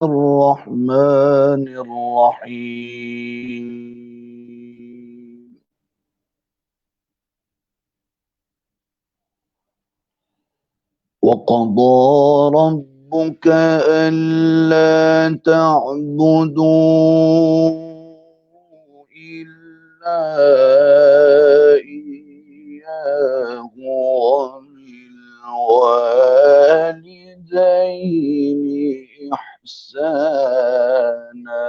الرحمن الرحيم وقضى ربك ألا تعبدوا إلا إياه وبالوالدين إحسانا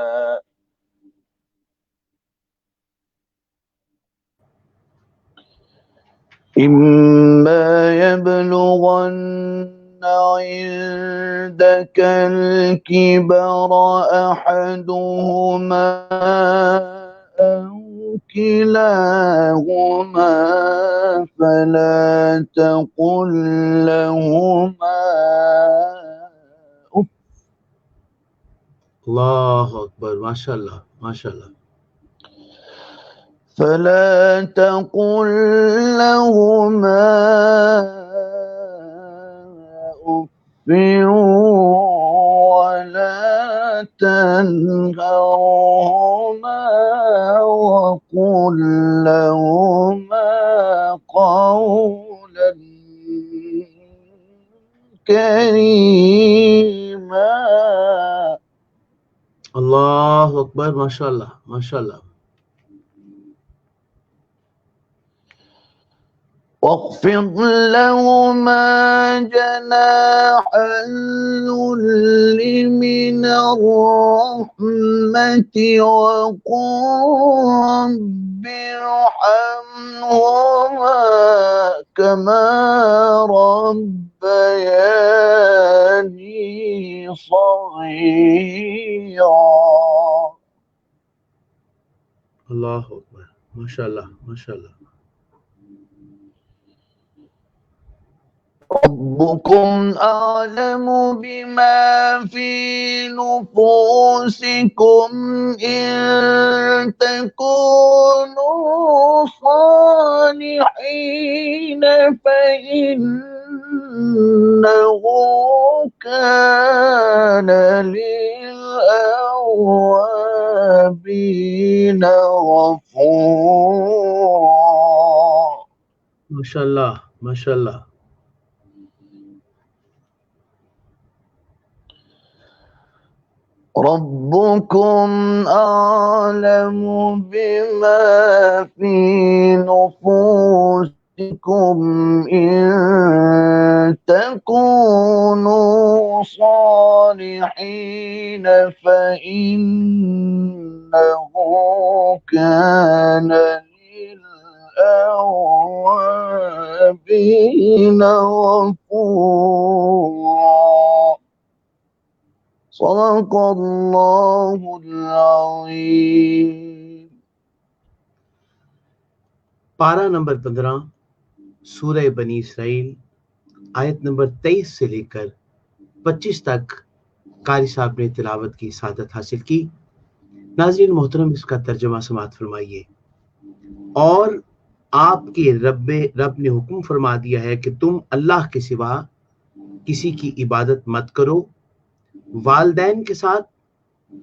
إما يبلغن عندك الكبر أحدهما أو كلاهما فلا تقل لهما أف. اللہ اکبر، ماشاء اللہ ماشاء اللہ. فلا تقل لهما أف ولا تنهرهما وقل لهما قولا كريما. اللہ اکبر، ماشاء اللہ ماشاء اللہ. واخفض لهما جناح الذل من الرحمة وقل رب ارحمهما كما ربياني صغيرا. اللہ اکبر، ماشاء اللہ ماشاء اللہ. ربكم أعلم بما في نفوسكم إن تكونوا صالحين فإنه كان للأوابين غفورا. ماشاء اللہ ماشاء اللہ. ربكم أعلم بما في نفوسكم إن تكونوا صالحين فإنه كان للأوابين غفورا. صدق اللہ العظیم. پارہ نمبر 15 سورہ بنی اسرائیل، آیت نمبر 23 سے لے کر 25 تک قاری صاحب نے تلاوت کی سعادت حاصل کی. ناظرین محترم، اس کا ترجمہ سماعت فرمائیے. اور آپ کے رب نے حکم فرما دیا ہے کہ تم اللہ کے سوا کسی کی عبادت مت کرو، والدین کے ساتھ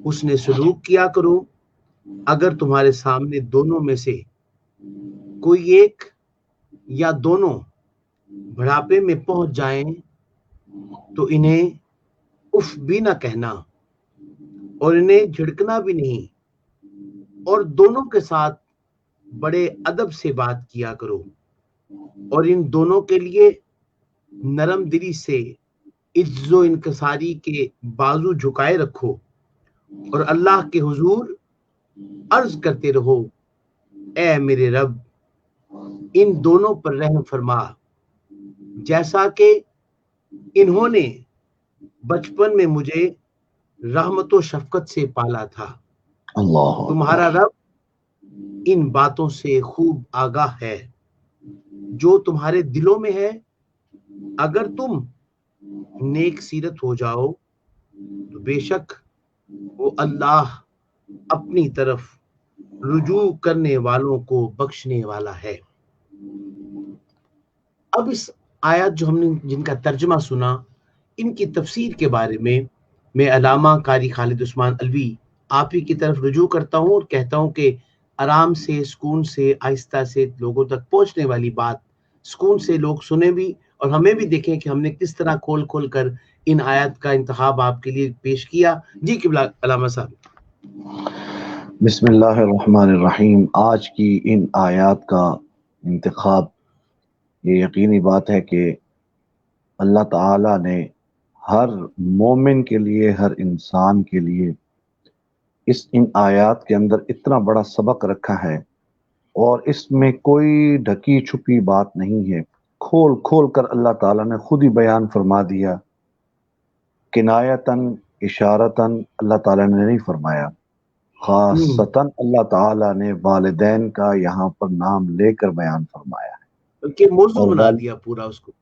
حسن سلوک کیا کرو. اگر تمہارے سامنے دونوں میں سے کوئی ایک یا دونوں بڑھاپے میں پہنچ جائیں تو انہیں اف بھی نہ کہنا اور انہیں جھڑکنا بھی نہیں، اور دونوں کے ساتھ بڑے ادب سے بات کیا کرو، اور ان دونوں کے لیے نرم دلی سے عجز و انکساری کے بازو جھکائے رکھو، اور اللہ کے حضور عرض کرتے رہو اے میرے رب ان دونوں پر رحم فرما جیسا کہ انہوں نے بچپن میں مجھے رحمت و شفقت سے پالا تھا. اللہ تمہارا رب ان باتوں سے خوب آگاہ ہے جو تمہارے دلوں میں ہے. اگر تم نیک سیرت ہو جاؤ تو بے شک وہ اللہ اپنی طرف رجوع کرنے والوں کو بخشنے والا ہے. اب اس آیات جو ہم نے جن کا ترجمہ سنا، ان کی تفسیر کے بارے میں میں علامہ قاری خالد عثمان الوی آپ ہی کی طرف رجوع کرتا ہوں اور کہتا ہوں کہ آرام سے، سکون سے، آہستہ سے لوگوں تک پہنچنے والی بات سکون سے لوگ سنیں بھی، اور ہمیں بھی دیکھیں کہ ہم نے کس طرح کھول کھول کر ان آیات کا انتخاب آپ کے لیے پیش کیا۔ جی قبلہ علامہ صاحب۔ بسم اللہ الرحمن الرحیم۔ آج کی ان آیات کا انتخاب، یہ یقینی بات ہے کہ اللہ تعالی نے ہر مومن کے لیے، ہر انسان کے لیے ان آیات کے اندر اتنا بڑا سبق رکھا ہے، اور اس میں کوئی ڈھکی چھپی بات نہیں ہے۔ کھول کھول کر اللہ تعالیٰ نے خود ہی بیان فرما دیا، کنایتاً، اشارتاً اللہ تعالیٰ نے نہیں فرمایا، خاصتاً اللہ تعالیٰ نے والدین کا یہاں پر نام لے کر بیان فرمایا ہے، کہ موضوع بنا دیا پورا اس کو۔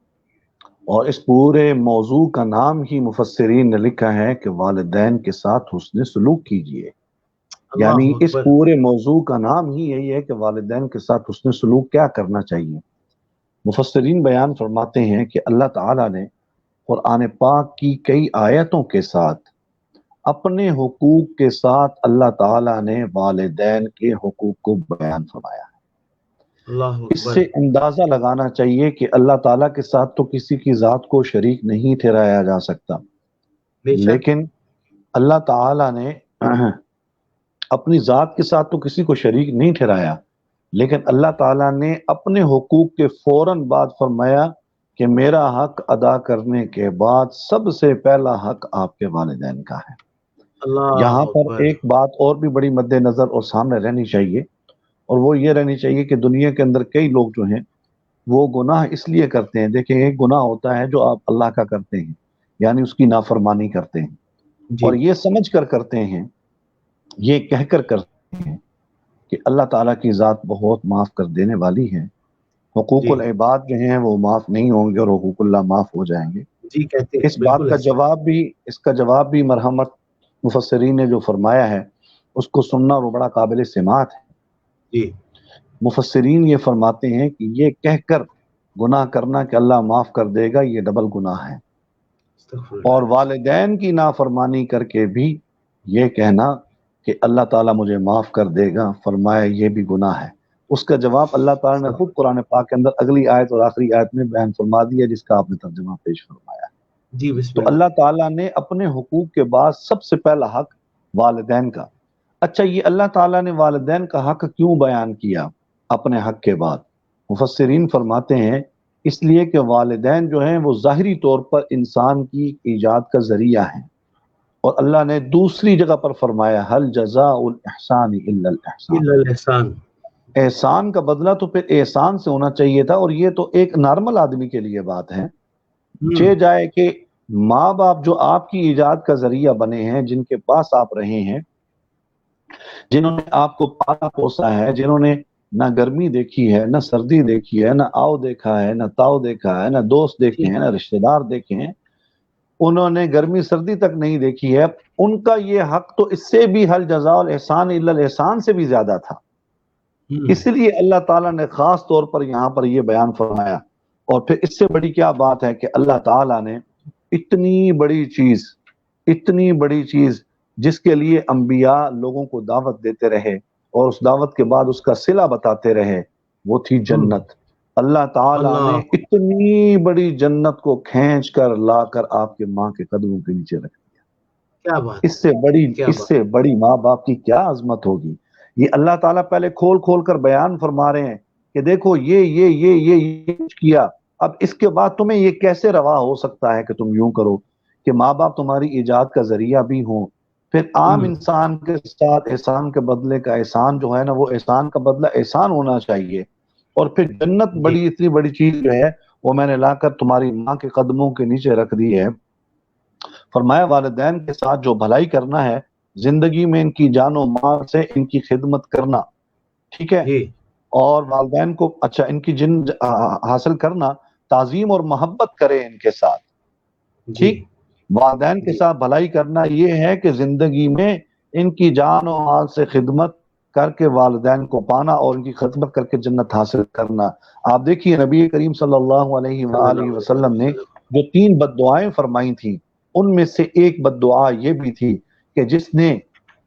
اور اس پورے موضوع کا نام ہی مفسرین نے لکھا ہے کہ والدین کے ساتھ حسن سلوک کیجیے۔ یعنی اللہ اس اکبر۔ پورے موضوع کا نام ہی یہی ہے کہ والدین کے ساتھ حسن سلوک کیا کرنا چاہیے۔ مفسرین بیان فرماتے ہیں کہ اللہ تعالیٰ نے قرآن پاک کی کئی آیتوں کے ساتھ اپنے حقوق کے ساتھ اللہ تعالیٰ نے والدین کے حقوق کو بیان فرمایا ہے۔ اللہ اس اکبر۔ سے اندازہ لگانا چاہیے کہ اللہ تعالیٰ کے ساتھ تو کسی کی ذات کو شریک نہیں ٹھہرایا جا سکتا، بے شک۔ لیکن اللہ تعالیٰ نے اپنی ذات کے ساتھ تو کسی کو شریک نہیں ٹھہرایا، لیکن اللہ تعالیٰ نے اپنے حقوق کے فوراً بعد فرمایا کہ میرا حق ادا کرنے کے بعد سب سے پہلا حق آپ کے والدین کا ہے۔ اللہ یہاں پر اکبر۔ ایک بات اور بھی بڑی مد نظر اور سامنے رہنی چاہیے، اور وہ یہ رہنی چاہیے کہ دنیا کے اندر کئی لوگ جو ہیں وہ گناہ اس لیے کرتے ہیں، دیکھیں ایک گناہ ہوتا ہے جو آپ اللہ کا کرتے ہیں، یعنی اس کی نافرمانی کرتے ہیں، جی اور یہ سمجھ کر کرتے ہیں، یہ کہہ کر کرتے ہیں کہ اللہ تعالیٰ کی ذات بہت معاف کر دینے والی ہے، حقوق جی العباد جو ہیں وہ معاف نہیں ہوں گے اور حقوق اللہ معاف ہو جائیں گے۔ جی کہتے ہیں، اس بات بالکل کا ایسا۔ جواب بھی مرحمت مفسرین نے جو فرمایا ہے اس کو سننا اور بڑا قابل سماعت ہے۔ جی مفسرین یہ فرماتے ہیں کہ یہ کہہ کر گناہ کرنا کہ اللہ معاف کر دے گا، یہ ڈبل گناہ ہے، استغفر اور اللہ۔ والدین کی نافرمانی کر کے بھی یہ کہنا کہ اللہ تعالیٰ مجھے معاف کر دے گا، فرمایا یہ بھی گناہ ہے۔ اس کا جواب اللہ تعالیٰ نے خود قرآن پاک کے اندر اگلی آیت اور آخری آیت میں بیان فرما دیا، جس کا آپ نے ترجمہ پیش فرمایا۔ جی بسم تو اللہ۔ اللہ تعالیٰ نے اپنے حقوق کے بعد سب سے پہلا حق والدین کا۔ اچھا، یہ اللہ تعالیٰ نے والدین کا حق کیوں بیان کیا اپنے حق کے بعد؟ مفسرین فرماتے ہیں اس لیے کہ والدین جو ہیں وہ ظاہری طور پر انسان کی ایجاد کا ذریعہ ہیں، اور اللہ نے دوسری جگہ پر فرمایا حل جزاء الاحسان الا الاحسان، الا الاحسان۔ احسان کا بدلہ تو پھر احسان سے ہونا چاہیے تھا، اور یہ تو ایک نارمل آدمی کے لیے بات ہے۔ چہ جائے کہ ماں باپ جو آپ کی ایجاد کا ذریعہ بنے ہیں، جن کے پاس آپ رہے ہیں، جنہوں نے آپ کو پالا پوسا ہے، جنہوں نے نہ گرمی دیکھی ہے، نہ سردی دیکھی ہے، نہ آؤ دیکھا ہے، نہ تاؤ دیکھا ہے، نہ دوست دیکھے ہیں، نہ رشتہ دار دیکھے ہیں، انہوں نے گرمی سردی تک نہیں دیکھی ہے، ان کا یہ حق تو اس سے بھی حل جزاء الاحسان الا الاحسان سے بھی زیادہ تھا۔ اس لیے اللہ تعالیٰ نے خاص طور پر یہاں پر یہ بیان فرمایا۔ اور پھر اس سے بڑی کیا بات ہے کہ اللہ تعالیٰ نے اتنی بڑی چیز جس کے لیے انبیاء لوگوں کو دعوت دیتے رہے اور اس دعوت کے بعد اس کا صلہ بتاتے رہے، وہ تھی جنت۔ اللہ تعالیٰ نے اتنی بڑی جنت کو کھینچ کر لا کر آپ کے ماں کے قدموں کے نیچے رکھ دیا۔ کیا بات، اس سے بڑی ماں باپ کی کیا عظمت ہوگی۔ یہ اللہ تعالیٰ پہلے کھول کھول کر بیان فرما رہے ہیں کہ دیکھو یہ کیا، اب اس کے بعد تمہیں یہ کیسے روا ہو سکتا ہے کہ تم یوں کرو کہ ماں باپ تمہاری ایجاد کا ذریعہ بھی ہوں۔ پھر عام انسان کے ساتھ احسان کے بدلے کا احسان جو ہے نا، وہ احسان کا بدلہ احسان ہونا چاہیے۔ اور پھر جنت اتنی بڑی چیز جو ہے وہ میں نے لا کر تمہاری ماں کے قدموں کے نیچے رکھ دی ہے۔ فرمایا والدین کے ساتھ جو بھلائی کرنا ہے، زندگی میں ان کی جان و مال سے ان کی خدمت کرنا، ٹھیک ہے، اور والدین کو ان کی جن حاصل کرنا، تعظیم اور محبت کرے ان کے ساتھ، ٹھیک۔ والدین کے ساتھ بھلائی کرنا یہ ہے کہ زندگی میں ان کی جان و مال سے خدمت کر کے والدین کو پانا اور ان کی خدمت کر کے جنت حاصل کرنا۔ آپ دیکھیے نبی کریم صلی اللہ علیہ وآلہ وسلم نے جو 3 بد دعائیں فرمائی تھیں، ان میں سے ایک بد دعا یہ بھی تھی کہ جس نے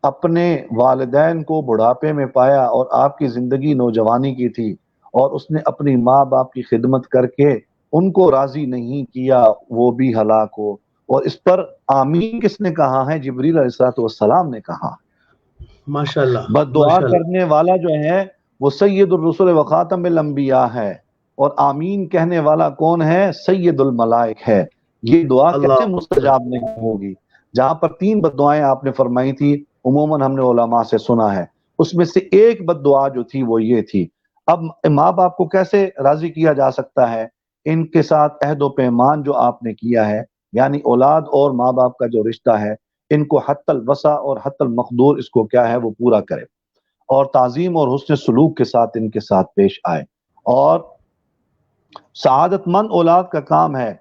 اپنے والدین کو بڑھاپے میں پایا اور آپ کی زندگی نوجوانی کی تھی اور اس نے اپنی ماں باپ کی خدمت کر کے ان کو راضی نہیں کیا، وہ بھی ہلاک ہو۔ اور اس پر آمین کس نے کہا ہے؟ جبریل علیہ السلام نے کہا۔ ماشاءاللہ بد دعا ماشاءاللہ۔ کرنے والا جو ہے وہ سید الرسل و خاتم الانبیاء ہے، اور آمین کہنے والا کون ہے؟ سید الملائک ہے۔ یہ دعا کیسے اللہ اکبر۔ مستجاب نہیں ہوگی؟ جہاں پر 3 بد دعائیں آپ نے فرمائی تھی، عموماً ہم نے علماء سے سنا ہے، اس میں سے ایک بد دعا جو تھی وہ یہ تھی۔ اب ماں باپ کو کیسے راضی کیا جا سکتا ہے؟ ان کے ساتھ عہد و پیمان جو آپ نے کیا ہے، یعنی اولاد اور ماں باپ کا جو رشتہ ہے، ان کو حتی الوسع اور حتی المقدور اس کو کیا ہے وہ پورا کرے، اور تعظیم اور حسن سلوک کے ساتھ ان کے ساتھ پیش آئے۔ اور سعادت مند اولاد کا کام ہے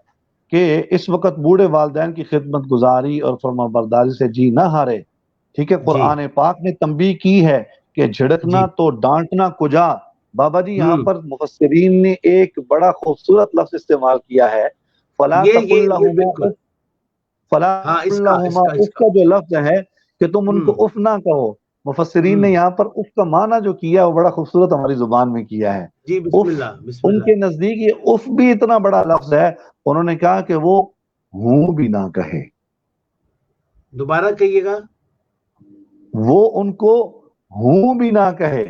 کہ اس وقت بوڑھے والدین کی خدمت گزاری اور فرما برداری سے جی نہ ہارے۔ ٹھیک ہے، جی قرآن پاک نے تنبیہ کی ہے کہ جھڑکنا جی۔ تو ڈانٹنا کجا۔ بابا جی یہاں ہوں، پر مفسرین نے ایک بڑا خوبصورت لفظ استعمال کیا ہے، فلا تقل یہ لہما بالکل۔ اف، فلا ہاں، تقل اس کا اس لہما کا اس اف کا کا جو لفظ ہے کہ تم ان ہوں کو اف نہ کہو۔ مفسرین نے ہوں۔ یہاں پر اف کا معنی جو کیا وہ بڑا خوبصورت ہماری زبان میں کیا ہے۔ جی بسم اف، اللہ بسم ان اللہ۔ کے نزدیک یہ اف بھی اتنا بڑا لفظ ہے، انہوں نے کہا کہ وہ ہوں بھی نہ کہے، دوبارہ کہیے گا۔ وہ ان کو ہوں بھی نہ کہے۔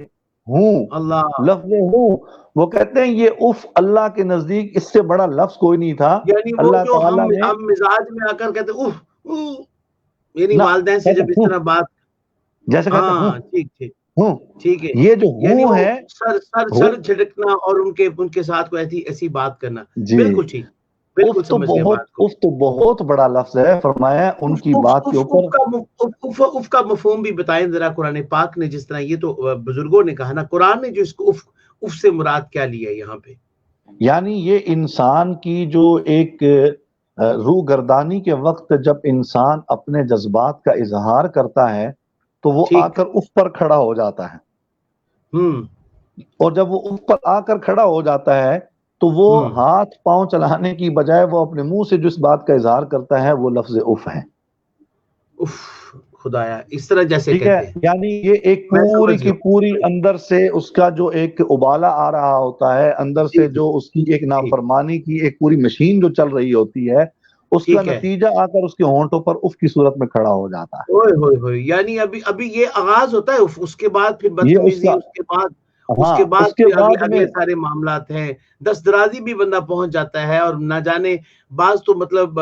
ہوں، اللہ، لفظ ہوں، وہ کہتے ہیں یہ اف اللہ کے نزدیک اس سے بڑا لفظ کوئی نہیں تھا۔ یعنی وہ اللہ جو تعالیٰ نے ہم مزاج میں آ کر کہتے اوف اوف، یعنی نہ والدین سے کہتے جب اس ہوں، طرح بات۔ جیسے کہتے ہوں ہاں ٹھیک ٹھیک ہوں، ٹھیک ہے۔ یہ جو یعنی ہوں وہ ہے، سر سر ہوں، سر جھٹکنا اور ان کے ساتھ کوئی ایسی ایسی بات کرنا۔ جی، بالکل ٹھیک، بالکل سمجھ گئے بات کو۔ اف تو بہت بڑا لفظ ہے، فرمایا ان اف کی اف بات کے اف اف اوپر۔ کا اف کا مفہوم بھی بتائیں ذرا قرآن پاک نے، جس طرح یہ تو بزرگوں نے کہا نا، قرآن نے جو اس کو اف سے مراد کیا لیا ہے یہاں پہ؟ یعنی یہ انسان کی جو ایک روح گردانی کے وقت جب انسان اپنے جذبات کا اظہار کرتا ہے تو وہ آ ٹھیک۔ کر اف پر کھڑا ہو جاتا ہے، ہوں اور جب وہ اف پر آ کر کھڑا ہو جاتا ہے تو وہ ہوں۔ ہاتھ پاؤں چلانے کی بجائے وہ اپنے منہ سے جس بات کا اظہار کرتا ہے وہ لفظ اف ہے۔ اف، خدایا، اس طرح جیسے ٹھیک ہے، کہتے ہیں۔ یعنی یہ ایک میں پوری سمجھ کی گیا۔ پوری اندر سے اس کا جو ایک ابالا آ رہا ہوتا ہے، اندر جی سے جی جو اس کی ایک ٹھیک نافرمانی کی ایک پوری مشین جو چل رہی ہوتی ہے، اس کا ٹھیک ہے۔ نتیجہ آ کر اس کے ہونٹوں پر اف کی صورت میں کھڑا ہو جاتا اوئے ہوئے ہوئے، یعنی ابھی ابھی یہ آغاز ہوتا ہے اف، اس کے بعد پھر ہے، یہ اس بدتمیزی، کا، اس ہاں کے بعد اس کے پھر بعد میں، اگلے سارے معاملات ہیں۔ دست درازی بھی بندہ پہنچ جاتا ہے، اور نہ جانے بعض تو مطلب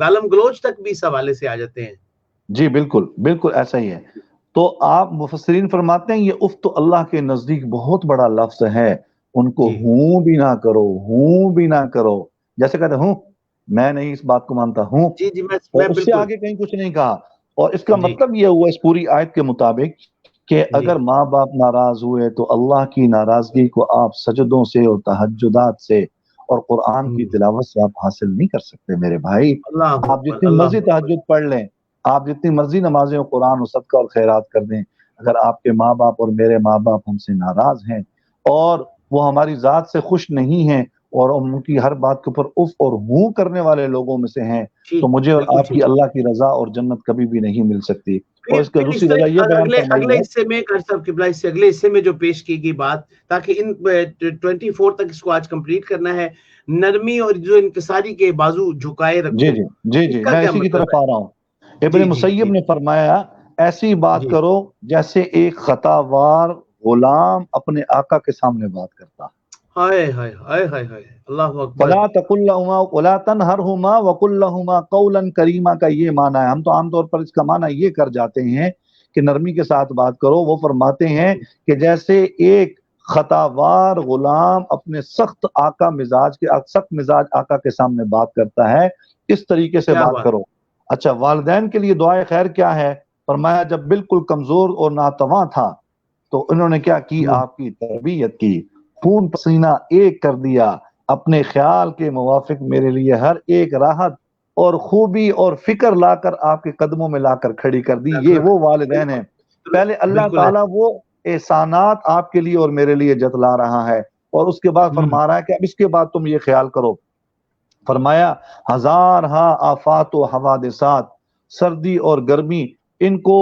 گالم گلوچ تک بھی اس حوالے سے آ جاتے ہیں۔ جی بالکل بالکل ایسا ہی ہے۔ تو آپ مفسرین فرماتے ہیں یہ اف تو اللہ کے نزدیک بہت بڑا لفظ ہے، ان کو جی ہوں بھی نہ کرو، ہوں بھی نہ کرو، جیسے کہتے ہیں ہوں، میں نہیں اس بات کو مانتا ہوں، جی جی، میں اور اس سے بالکل۔ آگے کہیں کچھ نہیں کہا۔ اور اس کا جی مطلب یہ ہوا اس پوری آیت کے مطابق کہ جی اگر ماں باپ ناراض ہوئے تو اللہ کی ناراضگی کو آپ سجدوں سے اور تہجدات سے اور قرآن کی ہوں، تلاوت سے آپ حاصل نہیں کر سکتے میرے بھائی۔ اللہ آپ اکبر جتنی اللہ مرضی اکبر۔ تہجد پڑھ لیں، آپ جتنی مرضی نمازیں اور قرآن و صدقہ اور خیرات کر دیں، اگر آپ کے ماں باپ اور میرے ماں باپ ہم سے ناراض ہیں اور وہ ہماری ذات سے خوش نہیں ہیں اور ان کی ہر بات کے اوپر اف اور ہوں کرنے والے لوگوں میں سے ہیں، تو ٹھیک، مجھے اور بالکل آپ ٹھیک۔ کی اللہ کی رضا اور جنت کبھی بھی نہیں مل سکتی۔ اور اس کا پھر اس دوسری سے وجہ یہ بیان اگلے فرمائی اگلے ہے، حصے میں کر صاحب قبلہ، اس سے اگلے حصے میں جو پیش کی گئی بات، تاکہ ان 24 تک اس کو آج کمپلیٹ کرنا ہے، نرمی اور جو انکساری کے بازو جھکائے جی رکھو، جی جی اس جی کا میں کیا اسی کی مطلب طرف ہے؟ آ رہا ہوں۔ ابن جی جی مسیب جی نے فرمایا ایسی بات جی۔ کرو جیسے ایک خطا وار غلام اپنے آقا کے سامنے بات کرتا۔ ہائے ہائے ہائے ہائے ہائے، اللہ اکبر۔ فلا تقل لهما ولا تنهرهما وقل لهما قولا کریما کا یہ معنی ہے۔ ہم تو عام طور پر اس کا معنی یہ کر جاتے ہیں کہ نرمی کے ساتھ بات کرو، وہ فرماتے ہیں کہ جیسے ایک خطاوار غلام اپنے سخت مزاج آقا کے سامنے بات کرتا ہے، اس طریقے سے کیا بات بات۔ کرو۔ اچھا، والدین کے لیے دعائے خیر کیا ہے؟ فرمایا جب بالکل کمزور اور ناتواں تھا تو انہوں نے کیا کی؟ ہوں، آپ کی تربیت کی، خون پسینہ ایک کر دیا، اپنے خیال کے موافق میرے لیے ہر ایک راحت اور خوبی اور فکر لا کر آپ کے قدموں میں لا کر کھڑی کر دی۔ یہ وہ والدین ہیں۔ پہلے اللہ بالکل تعالیٰ ایسے۔ وہ احسانات آپ کے لیے اور میرے لیے جتلا رہا ہے، اور اس کے بعد ہوں، فرما رہا ہے کہ اب اس کے بعد تم یہ خیال کرو۔ فرمایا ہزار ہاں آفات و حوادثات، سردی اور گرمی ان کو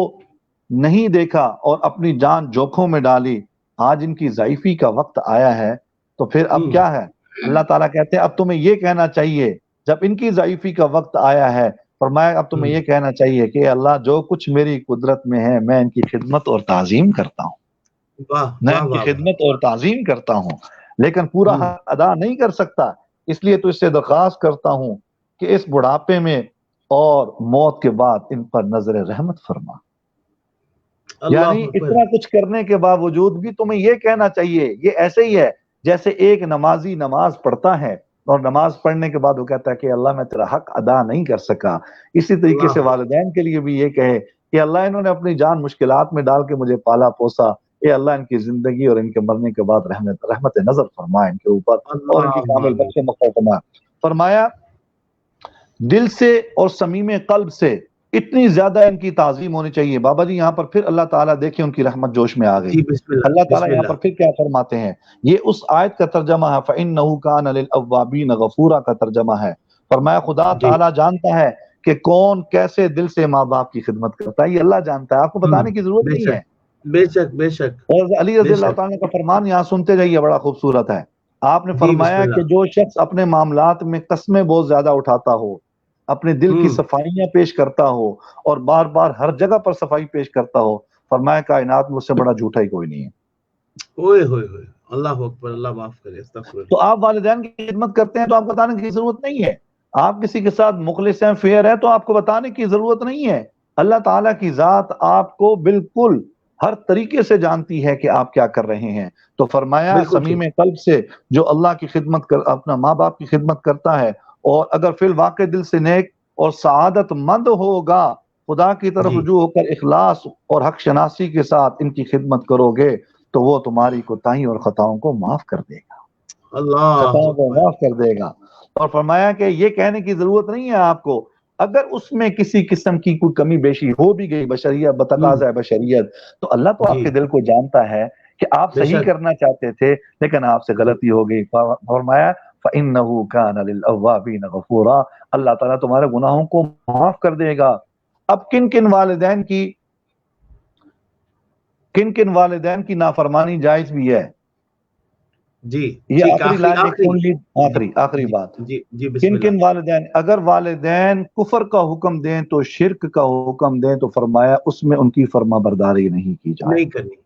نہیں دیکھا اور اپنی جان جوکھوں میں ڈالی، آج ان کی ضعیفی کا وقت آیا ہے، تو پھر اب کیا ہے؟ اللہ تعالیٰ کہتے ہیں اب تمہیں یہ کہنا چاہیے جب ان کی ضعیفی کا وقت آیا ہے، فرمایا اب تمہیں یہ کہنا چاہیے کہ اللہ جو کچھ میری قدرت میں ہے میں ان کی خدمت اور تعظیم کرتا ہوں، میں ان کی خدمت اور تعظیم کرتا ہوں، لیکن پورا حق ادا نہیں کر سکتا، اس لیے تو اس سے درخواست کرتا ہوں کہ اس بڑھاپے میں اور موت کے بعد ان پر نظر رحمت فرما۔ یعنی اتنا کچھ کرنے کے باوجود بھی تمہیں یہ کہنا چاہیے، یہ ایسے ہی ہے جیسے ایک نمازی نماز پڑھتا ہے اور نماز پڑھنے کے بعد وہ کہتا ہے کہ اللہ میں تیرا حق ادا نہیں کر سکا، اسی طریقے سے والدین کے لیے بھی یہ کہے کہ اللہ انہوں نے اپنی جان مشکلات میں ڈال کے مجھے پالا پوسا، اے اللہ ان کی زندگی اور ان کے مرنے کے بعد رحمت نظر فرمائے ان کے اوپر اور ان کی کامل بخش مغفرت فرمائے۔ فرمایا دل سے اور صمیم قلب سے اتنی زیادہ ان کی تعظیم ہونی چاہیے۔ بابا جی یہاں پر پھر اللہ تعالیٰ دیکھیں ان کی رحمت جوش میں آ گئی، اللہ تعالیٰ یہاں پر پھر کیا فرماتے ہیں، یہ اس آیت کا ترجمہ ہے فَإِنَّهُ كَانَ لِلْأَوَّابِينَ غَفُورًا کا ترجمہ ہے۔ فرمایا خدا تعالیٰ جانتا ہے کہ کون کیسے دل سے ماں باپ کی خدمت کرتا ہے، یہ اللہ جانتا ہے، آپ کو بتانے کی ضرورت نہیں ہے۔ بے شک بے شک۔ اور علی رضی اللہ تعالیٰ کا فرمان یہاں سنتے جائیے، بڑا خوبصورت ہے۔ آپ نے فرمایا کہ جو شخص اپنے معاملات میں قسمیں بہت زیادہ اٹھاتا ہو، اپنے دل کی صفائیاں پیش کرتا ہو اور بار بار ہر جگہ پر صفائی پیش کرتا ہو، فرمایا کائنات میں اس سے بڑا جھوٹا ہی کوئی نہیں ہے۔ اوئے ہوئے ہوئے، اللہ اکبر، اللہ معاف کرے، استغفر۔ تو آپ والدین کی خدمت کرتے ہیں تو آپ کو بتانے کی ضرورت نہیں ہے، آپ کسی کے ساتھ مخلص ہیں، فیئر ہے، تو آپ کو بتانے کی ضرورت نہیں ہے۔ اللہ تعالیٰ کی ذات آپ کو بالکل ہر طریقے سے جانتی ہے کہ آپ کیا کر رہے ہیں۔ تو فرمایا صمیم قلب سے جو اللہ کی خدمت اپنا ماں باپ کی خدمت کرتا ہے، اور اگر فی الواقع دل سے نیک اور سعادت مند ہوگا، خدا کی طرف رجوع ہو کر اخلاص اور حق شناسی کے ساتھ ان کی خدمت کرو گے تو وہ تمہاری کوتاہی اور خطاؤں کو معاف کر دے گا، خطاؤں کو معاف کر دے گا۔ اور فرمایا کہ یہ کہنے کی ضرورت نہیں ہے آپ کو، اگر اس میں کسی قسم کی کوئی کمی بیشی ہو بھی گئی بشریت بتقاضۂ بشریت، تو اللہ تو آپ کے دل کو جانتا ہے کہ آپ صحیح کرنا چاہتے تھے لیکن آپ سے غلطی ہو گئی۔ فرمایا فَإِنَّهُ كَانَ لِلْأَوَّابِينَ غَفُورًا، اللہ تعالیٰ تمہارے گناہوں کو معاف کر دے گا۔ اب کن کن والدین کی نافرمانی جائز بھی ہے؟ جی یہ آخری بات، کن کن والدین، اگر والدین کفر کا حکم دیں تو شرک کا حکم دیں تو فرمایا اس میں ان کی فرما برداری نہیں کی جائے، نہیں کرنی،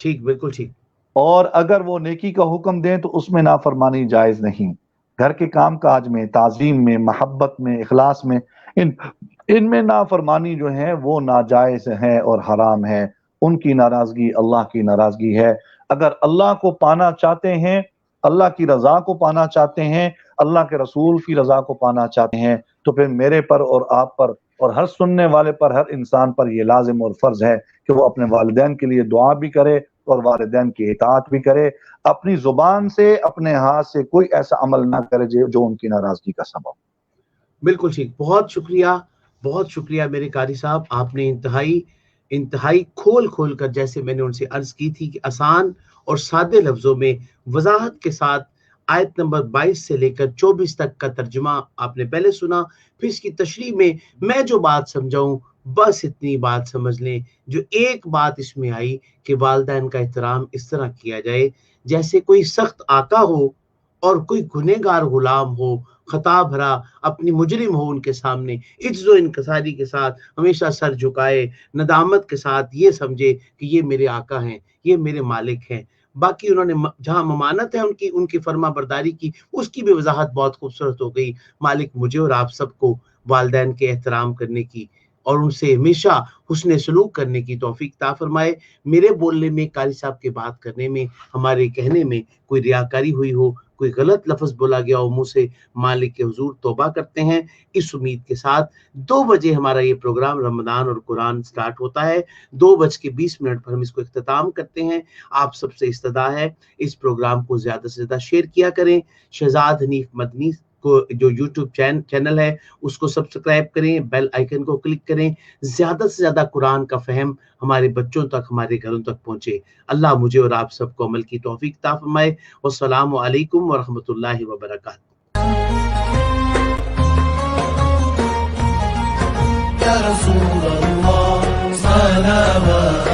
ٹھیک، بالکل ٹھیک۔ اور اگر وہ نیکی کا حکم دیں تو اس میں نافرمانی جائز نہیں۔ گھر کے کام کاج میں، تعظیم میں، محبت میں، اخلاص میں، ان میں نافرمانی جو ہے وہ ناجائز ہے اور حرام ہے، ان کی ناراضگی اللہ کی ناراضگی ہے۔ اگر اللہ کو پانا چاہتے ہیں، اللہ کی رضا کو پانا چاہتے ہیں، اللہ کے رسول کی رضا کو پانا چاہتے ہیں، تو پھر میرے پر اور آپ پر اور ہر سننے والے پر، ہر انسان پر یہ لازم اور فرض ہے کہ وہ اپنے والدین کے لیے دعا بھی کرے اور والدین کی اطاعت بھی کرے، اپنی زبان سے اپنے ہاتھ سے کوئی ایسا عمل نہ کرے جو ان کی ناراضگی کا سبب۔ بالکل ٹھیک، بہت شکریہ، بہت شکریہ میرے قاری صاحب، آپ نے انتہائی کھول کر، جیسے میں نے ان سے عرض کی تھی کہ آسان اور سادے لفظوں میں وضاحت کے ساتھ آیت نمبر 22 سے لے کر 24 تک کا ترجمہ آپ نے پہلے سنا، پھر اس کی تشریح میں جو بات سمجھاؤں بس اتنی بات سمجھ لیں۔ جو ایک بات اس میں آئی کہ والدین کا احترام اس طرح کیا جائے جیسے کوئی سخت آقا ہو اور کوئی گنہگار غلام ہو، خطا بھرا اپنی مجرم ہو، ان کے سامنے عجز و انکساری کے ساتھ ہمیشہ سر جھکائے، ندامت کے ساتھ یہ سمجھے کہ یہ میرے آقا ہیں، یہ میرے مالک ہیں۔ باقی انہوں نے جہاں ممانت ہے ان کی فرما برداری کی، اس کی بھی وضاحت بہت خوبصورت ہو گئی۔ مالک مجھے اور آپ سب کو والدین کے احترام کرنے کی اور ان سے ہمیشہ حسن سلوک کرنے کی توفیق عطا فرمائے۔ میرے بولنے میں، قاری صاحب کے بات کرنے میں، ہمارے کہنے میں کوئی ریاکاری ہوئی ہو، کوئی غلط لفظ بولا گیا ہو منہ سے، مالک کے حضور توبہ کرتے ہیں اس امید کے ساتھ 2 بجے ہمارا یہ پروگرام رمضان اور قرآن سٹارٹ ہوتا ہے، 2:20 پر ہم اس کو اختتام کرتے ہیں۔ آپ سب سے استدعا ہے اس پروگرام کو زیادہ سے زیادہ شیئر کیا کریں۔ شہزاد حنیف مدنی کو جو یوٹیوب چینل ہے اس کو سبسکرائب کریں، بیل آئیکن کو کلک کریں، زیادہ سے زیادہ قرآن کا فہم ہمارے بچوں تک، ہمارے گھروں تک پہنچے۔ اللہ مجھے اور آپ سب کو عمل کی توفیق عطا فرمائے۔ والسلام علیکم ورحمۃ اللہ وبرکاتہ۔ رسول الله صلوات